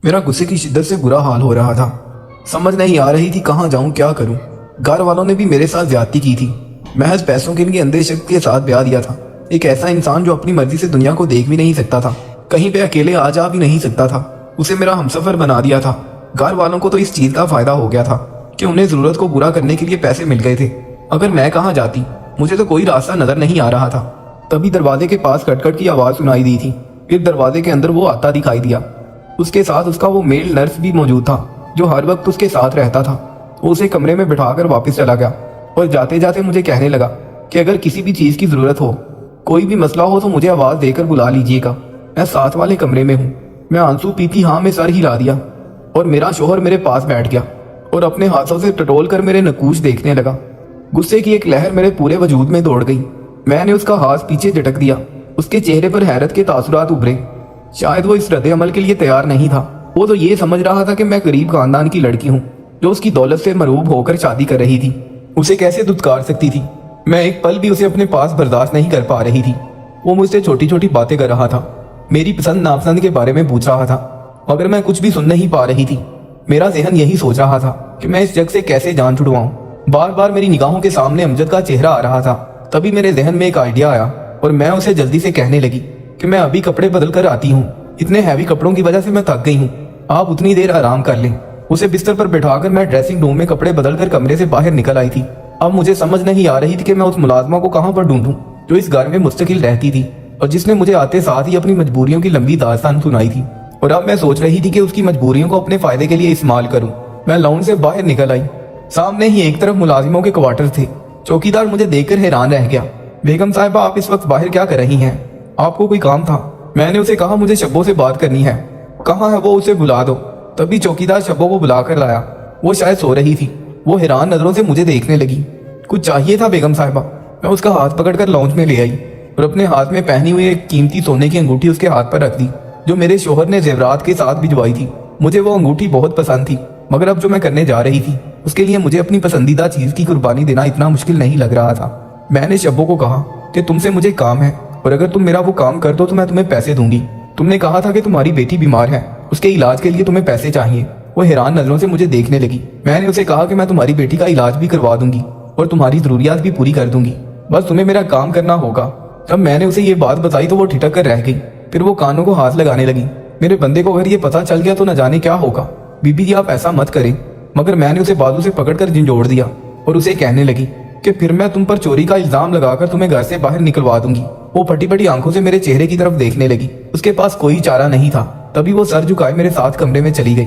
मेरा गुस्से की शिद्दत से बुरा हाल हो रहा था। समझ नहीं आ रही थी कहाँ जाऊं, क्या करूं। घर वालों ने भी मेरे साथ ज्यादती की थी। महज पैसों के लिए अंधे शक के साथ ब्याह दिया था। एक ऐसा इंसान जो अपनी मर्जी से दुनिया को देख भी नहीं सकता था, कहीं पे अकेले आ जा भी नहीं सकता था, उसे मेरा हमसफर बना दिया था। घर वालों को तो इस चीज का फायदा हो गया था कि उन्हें जरूरत को पूरा करने के लिए पैसे मिल गए थे। अगर मैं कहाँ जाती, मुझे तो कोई रास्ता नजर नहीं आ रहा था। तभी दरवाजे के पास खटखट की आवाज सुनाई दी थी। फिर दरवाजे के अंदर वो आता दिखाई दिया। उसके साथ उसका वो मेल नर्स भी मौजूद था जो हर वक्त उसके साथ रहता था। वो उसे कमरे में बिठाकर वापस चला गया और जाते जाते मुझे कहने लगा कि अगर किसी भी चीज की जरूरत हो, कोई भी मसला हो तो मुझे आवाज देकर बुला लीजिएगा, मैं साथ वाले कमरे में हूँ। मैं आंसू पीती हाँ में सर हिला दिया और मेरा शोहर मेरे पास बैठ गया और अपने हाथों से टटोल कर मेरे नकूश देखने लगा। गुस्से की एक लहर मेरे पूरे वजूद में दौड़ गई। मैंने उसका हाथ पीछे झटक दिया। उसके चेहरे पर हैरत के तासुरात उभरे। शायद वो इस रद्द अमल के लिए तैयार नहीं था। वो तो ये समझ रहा था कि मैं गरीब खानदान की लड़की हूँ जो उसकी दौलत से मरूब होकर शादी कर रही थी। उसे कैसे दुत्कार सकती थी। मैं एक पल भी उसे अपने पास बर्दाश्त नहीं कर पा रही थी। वो मुझसे छोटी छोटी बातें कर रहा था, मेरी पसंद नापसंद के बारे में पूछ रहा था, मगर मैं कुछ भी सुन नहीं पा रही थी। मेरा जहन यही सोच रहा था कि मैं इस जग से कैसे जान छुड़वाऊं। बार बार मेरी निगाहों के सामने अमजद का चेहरा आ रहा था। तभी मेरे जहन में एक आइडिया आया और मैं उसे जल्दी से कहने लगी कि मैं अभी कपड़े बदल कर आती हूँ। इतने हैवी कपड़ों की वजह से मैं थक गई हूँ, आप उतनी देर आराम कर लें। उसे बिस्तर पर बिठाकर मैं ड्रेसिंग रूम में कपड़े बदल कर कमरे से बाहर निकल आई थी। अब मुझे समझ नहीं आ रही थी कि मैं उस मुलाजमा को कहाँ पर ढूंढूं जो इस घर में मुस्तकिल रहती थी और जिसने मुझे आते साथ ही अपनी मजबूरियों की लंबी दास्तान सुनाई थी। और अब मैं सोच रही थी कि उसकी मजबूरियों को अपने फायदे के लिए इस्तेमाल करूं। मैं लाउंज से बाहर निकल आई। सामने ही एक तरफ मुलाजिमों के क्वार्टर थे। चौकीदार मुझे देखकर हैरान रह गया। बेगम साहिबा, आप इस वक्त बाहर क्या कर रही हैं? आपको कोई काम था? मैंने उसे कहा मुझे शब्बों से बात करनी है। कहाँ है वो, उसे बुला दो। तभी चौकीदार शब्बों को बुला कर लाया। वो शायद सो रही थी। वो हैरान नजरों से मुझे देखने लगी। कुछ चाहिए था बेगम साहिबा? मैं उसका हाथ पकड़कर लाउंज में ले आई और अपने हाथ में पहनी हुई एक कीमती सोने की अंगूठी उसके हाथ पर रख दी जो मेरे शोहर ने जेवरात के साथ भिजवाई थी। मुझे वो अंगूठी बहुत पसंद थी, मगर अब जो मैं करने जा रही थी उसके लिए मुझे अपनी पसंदीदा चीज की कुर्बानी देना इतना मुश्किल नहीं लग रहा था। मैंने शब्बों को कहा कि तुमसे मुझे काम है और अगर तुम मेरा वो काम कर दो तो मैं तुम्हें पैसे दूंगी। तुमने कहा था कि तुम्हारी बेटी बीमार है, उसके इलाज के लिए तुम्हें पैसे चाहिए। वो हैरान नजरों से मुझे देखने लगी। मैंने उसे कहा कि मैं तुम्हारी बेटी का इलाज भी करवा दूंगी और तुम्हारी जरूरियात भी पूरी कर दूंगी, बस तुम्हें मेरा काम करना होगा। जब मैंने उसे ये बात बताई तो वो ठिठक कर रह गई। फिर वो कानों को हाथ लगाने लगी। मेरे बंदे को अगर ये पता चल गया तो न जाने क्या होगा। बीबी जी, आप ऐसा मत करें। मगर मैंने उसे बाजू से पकड़कर झंझोड़ दिया और उसे कहने लगी कि फिर मैं तुम पर चोरी का इल्जाम लगाकर तुम्हें घर से बाहर निकलवा दूंगी। वो फटी फटी आंखों से मेरे चेहरे की तरफ देखने लगी। उसके पास कोई चारा नहीं था। तभी वो सर झुकाए मेरे साथ कमरे में चली गई।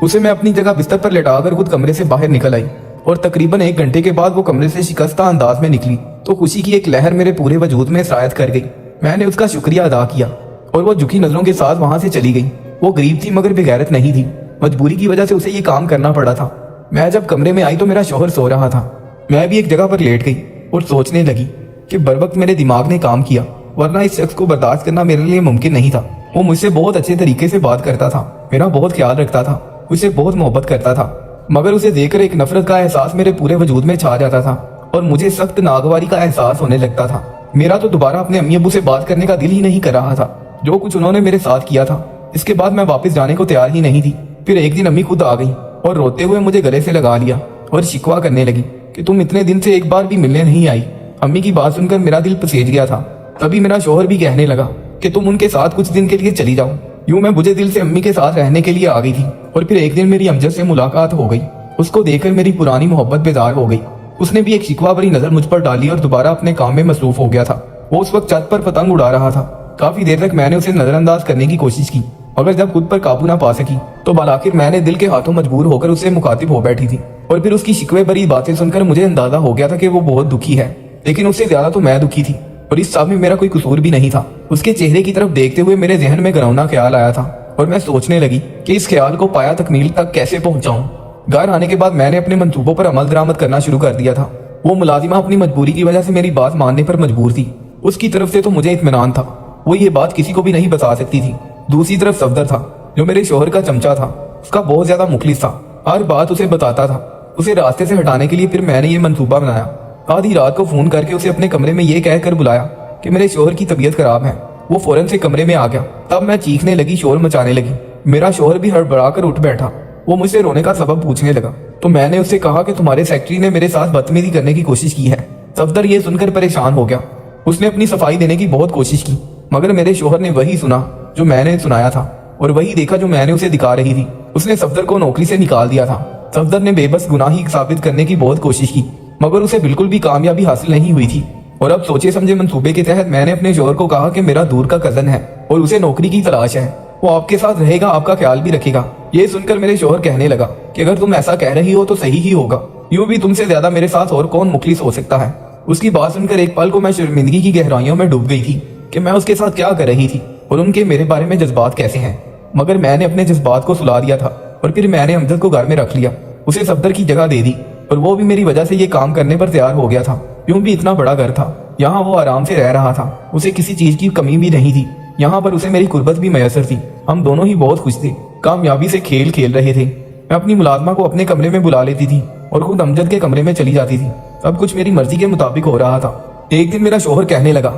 उसे मैं अपनी जगह बिस्तर पर लेटाकर खुद कमरे से बाहर निकल आई और तकरीबन 1 घंटे के बाद वो कमरे से शिकस्ता अंदाज में निकली तो खुशी की एक लहर मेरे पूरे वजूद में सरायत कर गई। मैंने उसका शुक्रिया अदा किया और वो झुकी नजरों के साथ वहां से चली गई। वो गरीब थी मगर बेगैरत नहीं थी। मजबूरी की वजह से उसे ये काम करना पड़ा था। मैं जब कमरे में आई तो मेरा शौहर सो रहा था। मैं भी एक जगह पर लेट गई और सोचने लगी कि बरवक्त मेरे दिमाग ने काम किया, वरना इस शख्स को बर्दाश्त करना मेरे लिए मुमकिन नहीं था। वो मुझसे बहुत अच्छे तरीके से बात करता था, मेरा बहुत ख्याल रखता था, उसे बहुत मोहब्बत करता था, मगर उसे देखकर एक नफरत का एहसास मेरे पूरे वजूद में छा जाता था और मुझे सख्त नागवारी का एहसास होने लगता था। मेरा तो दोबारा अपने अम्मी अब्बू से बात करने का दिल ही नहीं कर रहा था। जो कुछ उन्होंने मेरे साथ किया था, इसके बाद मैं वापस जाने को तैयार ही नहीं थी। फिर एक दिन अम्मी खुद आ गई और रोते हुए मुझे गले से लगा लिया और शिकवा करने लगी कि तुम इतने दिन से एक बार भी मिलने नहीं आई। अम्मी की बात सुनकर मेरा दिल पसेज गया था। तभी मेरा शौहर भी कहने लगा कि तुम उनके साथ कुछ दिन के लिए चली जाओ। यूं मैं बुझे दिल से अम्मी के साथ रहने के लिए आ गई थी और फिर एक दिन मेरी अमजद से मुलाकात हो गई। उसको देखकर मेरी पुरानी मोहब्बत बेजार हो गई। उसने भी एक शिकवा भरी नजर मुझ पर डाली और दोबारा अपने काम में मसरूफ हो गया था। वो उस वक्त छत पर पतंग उड़ा रहा था। काफी देर तक मैंने उसे नजरअंदाज करने की कोशिश की, मगर जब खुद पर काबू ना पा सकी तो बालाखिर मैंने दिल के हाथों मजबूर होकर उससे मुखातिब हो बैठी थी। और फिर उसकी शिकवे भरी बातें सुनकर मुझे अंदाजा हो गया था कि वो बहुत दुखी है, लेकिन उससे ज्यादा तो मैं दुखी थी और इस सब में मेरा कोई कसूर भी नहीं था। उसके चेहरे की तरफ देखते हुए मेरे जहन में घिनौना ख्याल आया था और मैं सोचने लगी कि इस ख्याल को पाया तकमील तक कैसे पहुंचाऊं। घर आने के बाद मैंने अपने मंसूबों पर अमल दरामद करना शुरू कर दिया था। वो मुलाजिमा अपनी मजबूरी की वजह से मेरी बात मानने पर मजबूर थी। उसकी तरफ से तो मुझे इत्मीनान था, वो ये बात किसी को भी नहीं बता सकती थी। दूसरी तरफ सफदर था जो मेरे शोहर का चमचा था। उसका बहुत ज्यादा मुखलिस था, हर बात उसे बताता था। उसे रास्ते से हटाने के लिए फिर मैंने ये मंसूबा बनाया। आधी रात को फोन करके उसे अपने कमरे में ये कहकर बुलाया कि मेरे शोहर की तबीयत खराब है। वो फौरन से कमरे में आ गया। तब मैं चीखने लगी, शोर मचाने लगी मेरा शौहर भी हड़बड़ा कर उठ बैठा। वो मुझसे रोने का सबब पूछने लगा तो मैंने उससे कहा कि तुम्हारे सेक्रेटरी ने मेरे साथ बदतमीजी करने की कोशिश की है। सफदर ये सुनकर परेशान हो गया। उसने अपनी सफाई देने की बहुत कोशिश की, मगर मेरे शौहर ने वही सुना जो मैंने सुनाया था और वही देखा जो मैंने उसे दिखा रही थी। उसने सफदर को नौकरी से निकाल दिया था। सफदर ने बेबस गुनाही साबित करने की बहुत कोशिश की, मगर उसे बिल्कुल भी कामयाबी हासिल नहीं हुई थी। और अब सोचे समझे मंसूबे के तहत मैंने अपने शौहर को कहा कि मेरा दूर का कजन है और उसे नौकरी की तलाश है, वो आपके साथ रहेगा, आपका ख्याल भी रखेगा। ये सुनकर मेरे शौहर कहने लगा कि अगर तुम ऐसा कह रही हो तो सही ही होगा, यूं भी तुमसे ज्यादा मेरे साथ और कौन मुखलिस हो सकता है। उसकी बात सुनकर एक पल को मैं शर्मिंदगी की गहराइयों में डूब गई थी कि मैं उसके साथ क्या कर रही थी और उनके मेरे बारे में जज्बात कैसे हैं। मगर मैंने अपने जज्बात को सुला दिया था और फिर मैंने अमजद को घर में रख लिया, उसे सफदर की जगह दे दी और वो भी मेरी वजह से ये काम करने पर तैयार हो गया था। यूं भी इतना बड़ा घर था, यहाँ वो आराम से रह रहा था, उसे किसी चीज की कमी भी नहीं थी। यहाँ पर उसे मेरी कुर्बत भी मैसर थी। हम दोनों ही बहुत खुश थे, कामयाबी से खेल खेल रहे थे। मैं अपनी मुलाजमा को अपने कमरे में बुला लेती थी और खुद अमजद के कमरे में चली जाती थी। सब कुछ मेरी मर्जी के मुताबिक हो रहा था। एक दिन मेरा शौहर कहने लगा,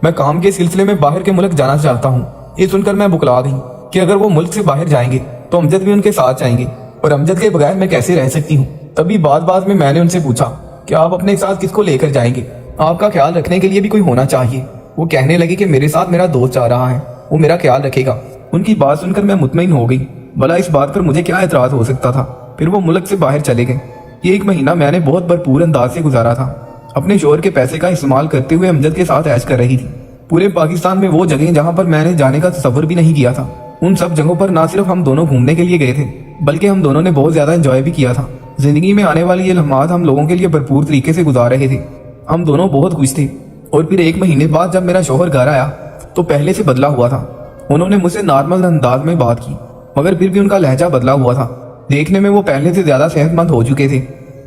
मैं काम के सिलसिले में बाहर के मुल्क जाना चाहता हूँ। ये सुनकर मैं बुकला गई कि अगर वो मुल्क से बाहर जाएंगे तो अमजद भी उनके साथ जाएंगे और अमजद के बगैर मैं कैसे रह सकती हूँ। तभी बात में मैंने उनसे पूछा कि आप अपने साथ किसको लेकर जाएंगे, आपका ख्याल रखने के लिए भी कोई होना चाहिए। वो कहने लगे कि मेरे साथ मेरा दोस्त जा रहा है, वो मेरा ख्याल रखेगा। उनकी बात सुनकर मैं मुतमईन हो गई, भला इस बात पर मुझे क्या एतराज हो सकता था। फिर वो मुल्क से बाहर चले गए। ये 1 महीना मैंने बहुत भरपूर अंदाज से गुजारा था। अपने शौहर के पैसे का इस्तेमाल करते हुए अमजद के साथ ऐश कर रही थी। पूरे पाकिस्तान में वो जगह जहाँ पर मैंने जाने का तसव्वुर भी नहीं किया था, उन सब जगहों पर ना सिर्फ हम दोनों घूमने के लिए गए थे, बल्कि हम दोनों ने बहुत ज्यादा एंजॉय भी किया था। जिंदगी में आने वाली ये लम्हात हम लोगों के लिए भरपूर तरीके से गुजार रहे थे। हम दोनों बहुत खुश थे। और फिर 1 महीने बाद जब मेरा शौहर घर आया तो पहले से बदला हुआ था। उन्होंने मुझसे नॉर्मल अंदाज में बात की, मगर फिर भी उनका लहजा बदला हुआ था। देखने में वो पहले से ज्यादा सेहतमंद हो चुके थे।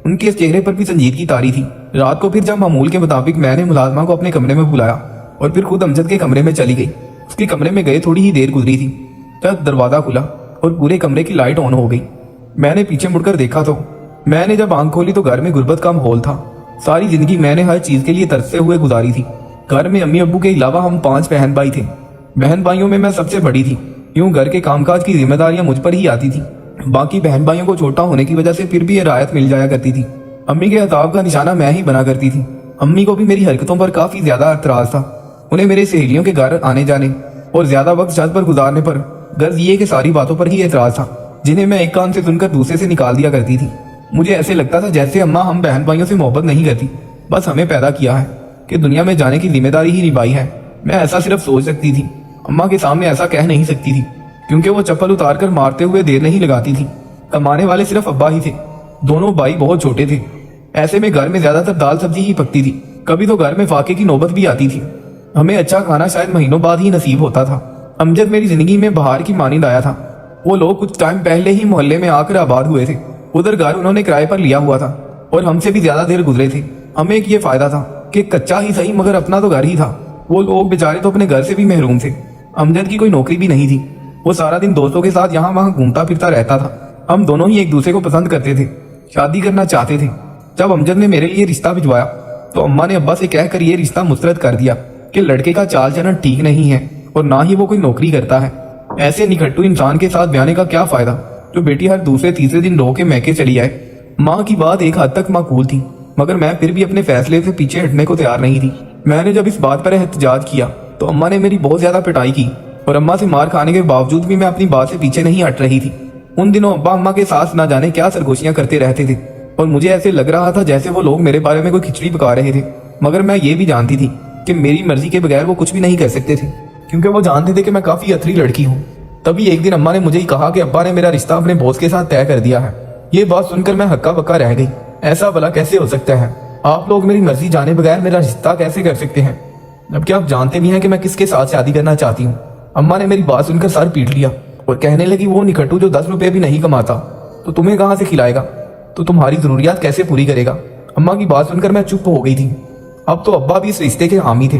उनके चेहरे पर भी संजीदगी तारी थी। रात को फिर जब मामूल के मुताबिक मैंने मुलाजमा को अपने कमरे में बुलाया और फिर खुद अमजद के कमरे में चली गई। उसके कमरे में गए थोड़ी ही देर गुजरी थी तब दरवाजा खुला और पूरे कमरे की लाइट ऑन हो गई। मैंने पीछे मुड़कर देखा तो मैंने जब आंख खोली तो घर में गुर्बत का माहौल था। सारी जिंदगी मैंने हर चीज के लिए तरसते हुए गुजारी थी। घर में अम्मी अब्बू के अलावा हम 5 बहन भाई थे। बहन भाइयों में मैं सबसे बड़ी थी। यूं घर के कामकाज की जिम्मेदारियां मुझ पर ही आती थी। बाकी बहन भाइयों को छोटा होने की वजह से फिर भी ये रायत मिल जाया करती थी। अम्मी के अताब का निशाना मैं ही बना करती थी। अम्मी को भी मेरी हरकतों पर काफी ज्यादा एतराज था। उन्हें मेरे सहेलियों के घर आने जाने और ज्यादा वक्त छत पर गुजारने पर गर्ज ये कि सारी बातों पर ही एतराज था, जिन्हें मैं एक कान से सुनकर दूसरे से निकाल दिया करती थी। मुझे ऐसे लगता था जैसे अम्मा हम बहन भाइयों से मोहब्बत नहीं करती, बस हमें पैदा किया है कि दुनिया में जाने की जिम्मेदारी ही निभाई है। मैं ऐसा सिर्फ सोच सकती थी, अम्मा के सामने ऐसा कह नहीं सकती थी, क्योंकि वो चप्पल उतार कर मारते हुए देर नहीं लगाती थी। कमाने वाले सिर्फ अब्बा ही थे। दोनों भाई बहुत छोटे थे। ऐसे में घर में ज्यादातर दाल सब्जी ही पकती थी। कभी तो घर में फाके की नौबत भी आती थी। हमें अच्छा खाना शायद महीनों बाद ही नसीब होता था। अमजद मेरी जिंदगी में बहार की मानिंद आया था। वो लोग कुछ टाइम पहले ही मोहल्ले में आकर आबाद हुए थे। उधर घर उन्होंने किराए पर लिया हुआ था और हमसे भी ज्यादा देर गुजरे थे। हमें एक ये फायदा था कि कच्चा ही सही मगर अपना तो घर ही था। वो लोग बेचारे तो अपने घर से भी महरूम थे। अमजद की कोई नौकरी भी नहीं थी। वो सारा दिन दोस्तों के साथ यहाँ वहाँ घूमता फिरता रहता था। हम दोनों ही एक दूसरे को पसंद करते थे, शादी करना चाहते थे। जब अमजद ने मेरे लिए रिश्ता भिजवाया तो अम्मा ने अब्बा से कहकर ये रिश्ता मुस्तरद कर दिया कि लड़के का चाल चलन ठीक नहीं है और ना ही वो कोई नौकरी करता है। ऐसे निकट्टू इंसान के साथ ब्याने का क्या फायदा जो बेटी हर दूसरे तीसरे दिन रो के मैके चली आए। माँ की बात एक हद तक माकूल थी, मगर मैं फिर भी अपने फैसले से पीछे हटने को तैयार नहीं थी। मैंने जब इस बात पर एहतजाज किया तो अम्मा ने मेरी बहुत ज्यादा पिटाई की और अम्मा से मार खाने के बावजूद भी मैं अपनी बात से पीछे नहीं हट रही थी। उन दिनों अब्बा अम्मा के साथ ना जाने क्या सरगोशियां करते रहते थे और मुझे ऐसे लग रहा था जैसे वो लोग मेरे बारे में कोई खिचड़ी पका रहे थे। मगर मैं ये भी जानती थी कि मेरी मर्जी के बगैर वो कुछ भी नहीं कर सकते थे, क्योंकि वो जानते थे कि मैं काफी अथरी लड़की हूँ। तभी एक दिन अम्मा ने मुझे ही कहा कि अब्बा ने मेरा रिश्ता अपने बॉस के साथ तय कर दिया है। ये बात सुनकर मैं हक्का बक्का रह गई। ऐसा भला कैसे हो सकता है? आप लोग मेरी मर्जी जाने बगैर मेरा रिश्ता कैसे कर सकते हैं, जबकि आप जानते भी हैं कि मैं किसके साथ शादी करना चाहती हूँ। अम्मा ने मेरी बात सुनकर सर पीट लिया और कहने लगी, वो निकट्टू जो 10 रुपए भी नहीं कमाता तो तुम्हें कहाँ से खिलाएगा, तो तुम्हारी जरूरियात कैसे पूरी करेगा। अम्मा की बात सुनकर मैं चुप हो गई थी। अब तो अब्बा भी इस रिश्ते के हामी थे।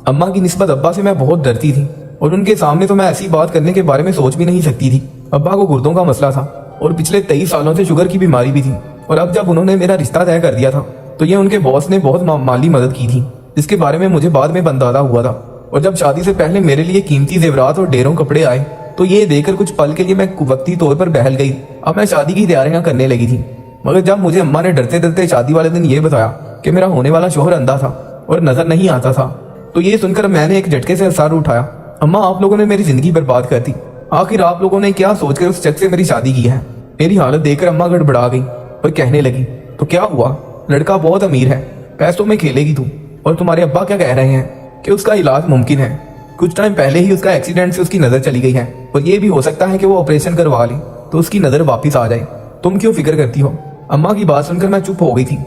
अम्मा की निस्बत अब्बा से मैं बहुत डरती थी और उनके सामने तो मैं ऐसी बात करने के बारे में सोच भी नहीं सकती थी। अब्बा को गुर्दों का मसला था और पिछले 23 सालों से शुगर की बीमारी भी थी। और अब जब उन्होंने मेरा रिश्ता तय कर दिया था तो ये उनके बॉस ने बहुत माली मदद की थी, जिसके बारे में मुझे बाद में अंदाजा हुआ था। और जब शादी से पहले मेरे लिए कीमती जेवरात और ढेरों कपड़े आए तो ये देखकर कुछ पल के लिए मैं वक्ती तौर पर बहल गई। अब मैं शादी की तैयारियां करने लगी थी, मगर जब मुझे अम्मा ने डरते डरते शादी वाले दिन ये बताया कि मेरा होने वाला शोहर अंधा था और नजर नहीं आता था, तो ये सुनकर मैंने एक झटके से सर उठाया। अम्मा, आप लोगों ने मेरी जिंदगी बर्बाद कर दी। आखिर आप लोगों ने क्या सोचकर उस शख्स से मेरी शादी की है? मेरी हालत देखकर अम्मा गड़बड़ा गई और कहने लगी, तो क्या हुआ? लड़का बहुत अमीर है, पैसों में खेलेगी तू। और तुम्हारे अब्बा क्या कह रहे हैं कि उसका इलाज मुमकिन है। कुछ टाइम पहले ही उसका एक्सीडेंट से उसकी नजर चली गई है और ये भी हो सकता है कि वो ऑपरेशन करवा ले तो उसकी नजर वापिस आ जाए। तुम क्यों फिक्र करती हो? अम्मा की बात सुनकर मैं चुप हो गई थी,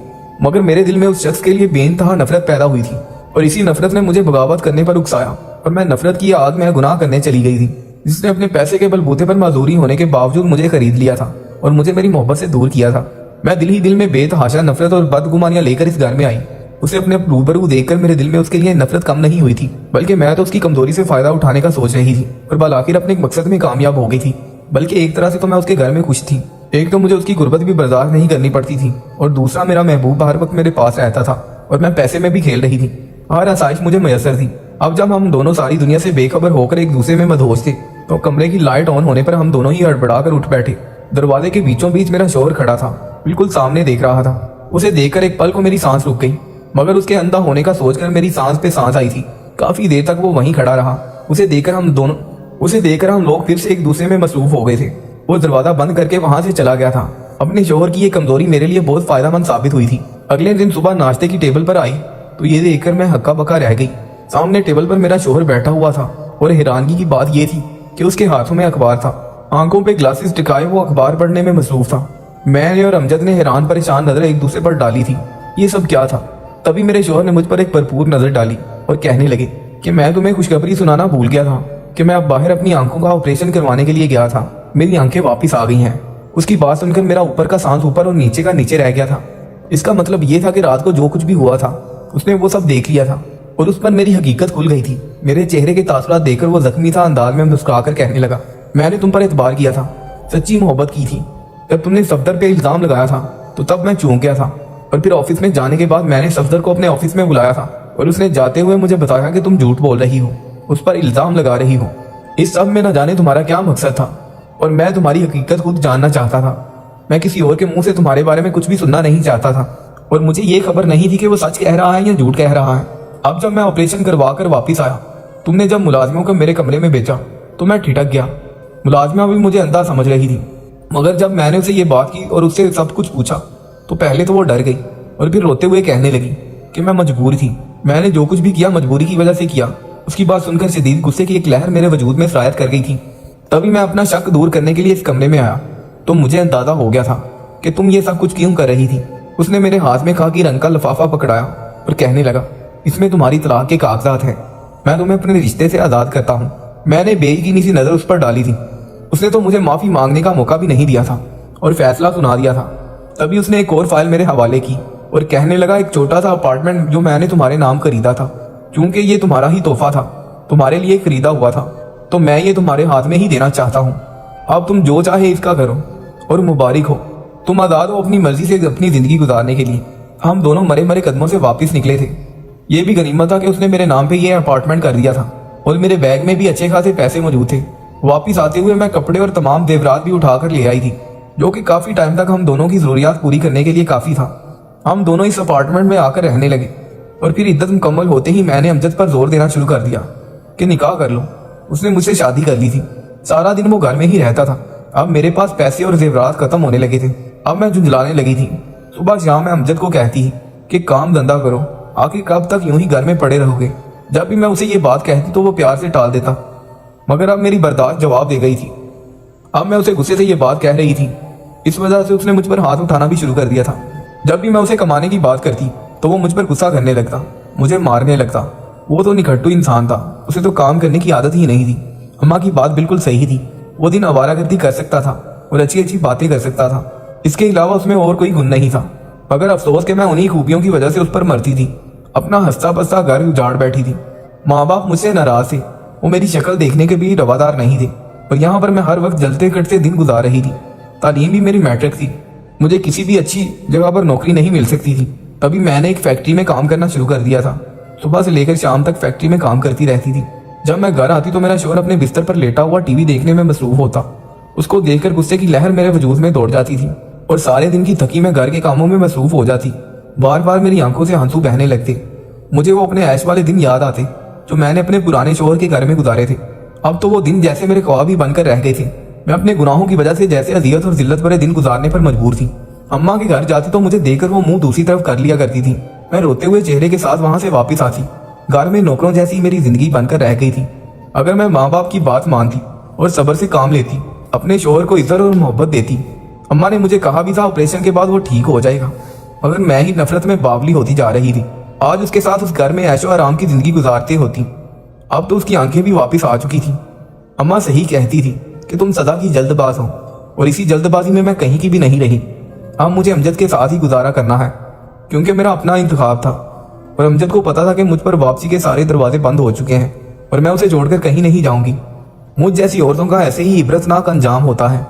मगर मेरे दिल में उस शख्स के लिए बेइंतहा नफरत पैदा हुई थी और इसी नफरत ने मुझे बगावत करने पर उकसाया और मैं नफरत की आग में गुनाह करने चली गई थी, जिसने अपने पैसे के बलबूते पर मजदूरी होने के बावजूद मुझे खरीद लिया था और मुझे मेरी मोहब्बत से दूर किया था। मैं दिल ही दिल में बेतहाशा नफरत और बदगुमानियां लेकर इस घर में आई। उसे अपने रूबरू देखकर मेरे दिल में उसके लिए नफरत कम नहीं हुई थी, बल्कि मैं तो उसकी कमजोरी से फायदा उठाने का सोच रही थी और बल आखिर अपने मकसद में कामयाब हो गई थी। बल्कि एक तरह से तो मैं उसके घर में खुश थी। एक तो मुझे उसकी गुर्बत भी बर्दाश्त नहीं करनी पड़ती थी और दूसरा मेरा महबूब हर वक्त मेरे पास रहता था और मैं पैसे में भी खेल रही थी। हर आसाइश मुझे मैसर थी। अब जब हम दोनों सारी दुनिया से बेखबर होकर एक दूसरे में मदहोश थे, तो कमरे की लाइट ऑन होने पर हम दोनों ही हड़बड़ा कर उठ बैठे। दरवाजे के बीचों बीच मेरा शोहर खड़ा था, बिल्कुल सामने देख रहा था। उसे देखकर एक पल को मेरी सांस रुक गई, मगर उसके अंधा होने का सोचकर मेरी सांस पे सांस आई थी। काफी देर तक वो वहीं खड़ा रहा। उसे देखकर हम लोग फिर से एक दूसरे में मसरूफ हो गए थे। वो दरवाजा बंद करके वहां से चला गया था। अपने शोहर की ये कमजोरी मेरे लिए बहुत फायदेमंद साबित हुई थी। अगले दिन सुबह नाश्ते की टेबल पर आई तो ये देखकर मैं हक्का बक्का रह गई। सामने टेबल पर मेरा शोहर बैठा हुआ था और हैरानगी की बात यह थी कि उसके हाथों में अखबार था। आंखों पे ग्लासेस टिकाए वो अखबार पढ़ने में मसरूफ था। मैंने और अमजद ने हैरान परेशान नजर एक दूसरे पर डाली थी। ये सब क्या था? तभी मेरे शोहर ने मुझ पर एक भरपूर नजर डाली और कहने लगे कि मैं तुम्हें खुशखबरी सुनाना भूल गया था कि मैं अब बाहर अपनी आंखों का ऑपरेशन करवाने के लिए गया था। मेरी आंखें वापिस आ गई हैं। उसकी बात सुनकर मेरा ऊपर का सांस ऊपर और नीचे का नीचे रह गया था। इसका मतलब ये था कि रात को जो कुछ भी हुआ था उसने वो सब देख लिया था और उस पर मेरी हकीकत खुल गई थी। मेरे चेहरे के तासुरात देखकर वो जख्मी था अंदाज में मुस्कुराकर कहने लगा, मैंने तुम पर एतबार किया था, सच्ची मोहब्बत की थी। जब तुमने सफदर पे इल्जाम लगाया था तो तब मैं चूक गया था और फिर ऑफिस में जाने के बाद मैंने सफदर को अपने ऑफिस में बुलाया था और उसने जाते हुए मुझे बताया कि तुम झूठ बोल रही हो, उस पर इल्जाम लगा रही हो। इस सब में न जाने तुम्हारा क्या मकसद था और मैं तुम्हारी हकीकत खुद जानना चाहता था। मैं किसी और के मुंह से तुम्हारे बारे में कुछ भी सुनना नहीं चाहता था और मुझे ये खबर नहीं थी कि वो सच कह रहा है या झूठ कह रहा है। अब जब मैं ऑपरेशन करवा कर वापिस आया, तुमने जब मुलाजिमों को मेरे कमरे में भेजा तो मैं ठिठक गया। मुलाजिमा भी मुझे अंधा समझ रही थी, मगर जब मैंने उसे ये बात की और उससे सब कुछ पूछा तो पहले तो वो डर गई और फिर रोते हुए कहने लगी कि मैं मजबूर थी, मैंने जो कुछ भी किया मजबूरी की वजह से किया। उसकी बात सुनकर शदीद गुस्से की एक लहर मेरे वजूद में सरायत कर गई थी। तभी मैं अपना शक दूर करने के लिए इस कमरे में आया तो मुझे अंदाजा हो गया था कि तुम ये सब कुछ क्यों कर रही थी। उसने मेरे हाथ में खाकी रंग का लिफाफा पकड़ाया और कहने लगा, इसमें तुम्हारी तलाक के कागजात हैं, मैं तुम्हें अपने रिश्ते से आजाद करता हूँ। मैंने बेयकीनी सी नजर उस पर डाली थी। उसने तो मुझे माफी मांगने का मौका भी नहीं दिया था और फैसला सुना दिया था। तभी उसने एक और फाइल मेरे हवाले की और कहने लगा, एक छोटा सा अपार्टमेंट जो मैंने तुम्हारे नाम खरीदा था, क्योंकि ये तुम्हारा ही तोहफा था, तुम्हारे लिए खरीदा हुआ था, तो मैं ये तुम्हारे हाथ में ही देना चाहता हूँ। अब तुम जो चाहे इसका करो और मुबारक हो, तुम आजाद हो अपनी मर्जी से अपनी जिंदगी गुजारने के लिए। हम दोनों मरे मरे कदमों से वापस निकले थे। ये भी गनीमत था कि उसने मेरे नाम पे ये अपार्टमेंट कर दिया था और मेरे बैग में भी अच्छे खासे पैसे मौजूद थे। वापिस आते हुए मैं कपड़े और तमाम जेवरात भी उठाकर ले आई थी, जो कि काफी टाइम तक हम दोनों की जरूरियात पूरी करने के लिए काफी था। हम दोनों इस अपार्टमेंट में आकर रहने लगे और फिर इद्दत मुकम्मल होते ही मैंने अमजद पर जोर देना शुरू कर दिया कि निकाह कर लो। उसने मुझसे शादी कर ली थी। सारा दिन वो घर में ही रहता था। अब मेरे पास पैसे और जेवरात खत्म होने लगे थे। अब मैं झुंझलाने लगी थी। सुबह शाम मैं अमजद को कहती कि काम धंधा करो, आखिर कब तक यूं ही घर में पड़े रहोगे। जब भी मैं उसे ये बात कहती तो वो प्यार से टाल देता, मगर अब मेरी बर्दाश्त जवाब दे गई थी। अब मैं उसे गुस्से से ये बात कह रही थी, इस वजह से उसने मुझ पर हाथ उठाना भी शुरू कर दिया था। जब भी मैं उसे कमाने की बात करती तो वो मुझ पर गुस्सा करने लगता, मुझे मारने लगता। वो तो निखट्टू इंसान था, उसे तो काम करने की आदत ही नहीं थी। अम्मा की बात बिल्कुल सही थी। वो दिन आवारागर्दी कर सकता था और अच्छी अच्छी बातें कर सकता था, इसके अलावा उसमें और कोई गुण नहीं था। मगर अफसोस कि मैं उन्हीं खूबियों की वजह से उस पर मरती थी। अपना हंसता बसता घर उजाड़ बैठी थी। माँ बाप मुझसे नाराज थे, वो मेरी शक्ल देखने के भी रवादार नहीं थे और यहाँ पर मैं हर वक्त जलते कटते दिन गुजार रही थी। तालीम भी मेरी मैट्रिक थी, मुझे किसी भी अच्छी जगह पर नौकरी नहीं मिल सकती थी। तभी मैंने एक फैक्ट्री में काम करना शुरू कर दिया था। सुबह से लेकर शाम तक फैक्ट्री में काम करती रहती थी। जब मैं घर आती तो मेरा शोहर अपने बिस्तर पर लेटा हुआ टीवी देखने में मसरूफ होता। उसको देखकर गुस्से की लहर मेरे वजूद में दौड़ जाती थी और सारे दिन की थकी मैं घर के कामों में मसरूफ हो जाती। बार बार मेरी आंखों से आंसू बहने लगते। मुझे वो अपने ऐश वाले दिन याद आते जो मैंने अपने पुराने शोहर के घर में गुजारे थे। अब तो वो दिन जैसे मेरे ख्वाब ही बनकर रह गए थे। मैं अपने गुनाहों की वजह से जैसे अजियत और जिल्लत भरे दिन गुजारने पर मजबूर थी। अम्मा के घर जाती तो मुझे देखकर वो मुंह दूसरी तरफ कर लिया करती थी। मैं रोते हुए चेहरे के साथ वहां से वापस आती। घर में नौकरों जैसी मेरी जिंदगी बनकर रह गई थी। अगर मैं माँ बाप की बात मानती और सब्र से काम लेती, अपने शोहर को इज्जत और मोहब्बत देती। अम्मा ने मुझे कहा भी था ऑपरेशन के बाद वो ठीक हो जाएगा, मगर मैं ही नफरत में बावली होती जा रही थी। आज उसके साथ उस घर में ऐशो आराम की जिंदगी गुजारते होती। अब तो उसकी आंखें भी वापस आ चुकी थी। अम्मा सही कहती थी कि तुम सदा की जल्दबाज हो, और इसी जल्दबाजी में मैं कहीं की भी नहीं रही। अब मुझे अमजद के साथ ही गुजारा करना है, क्योंकि मेरा अपना इंतखाब था और अमजद को पता था कि मुझ पर वापसी के सारे दरवाजे बंद हो चुके हैं और मैं उसे छोड़कर कहीं नहीं जाऊंगी। मुझ जैसी औरतों का ऐसे ही इबरतनाक अंजाम होता है।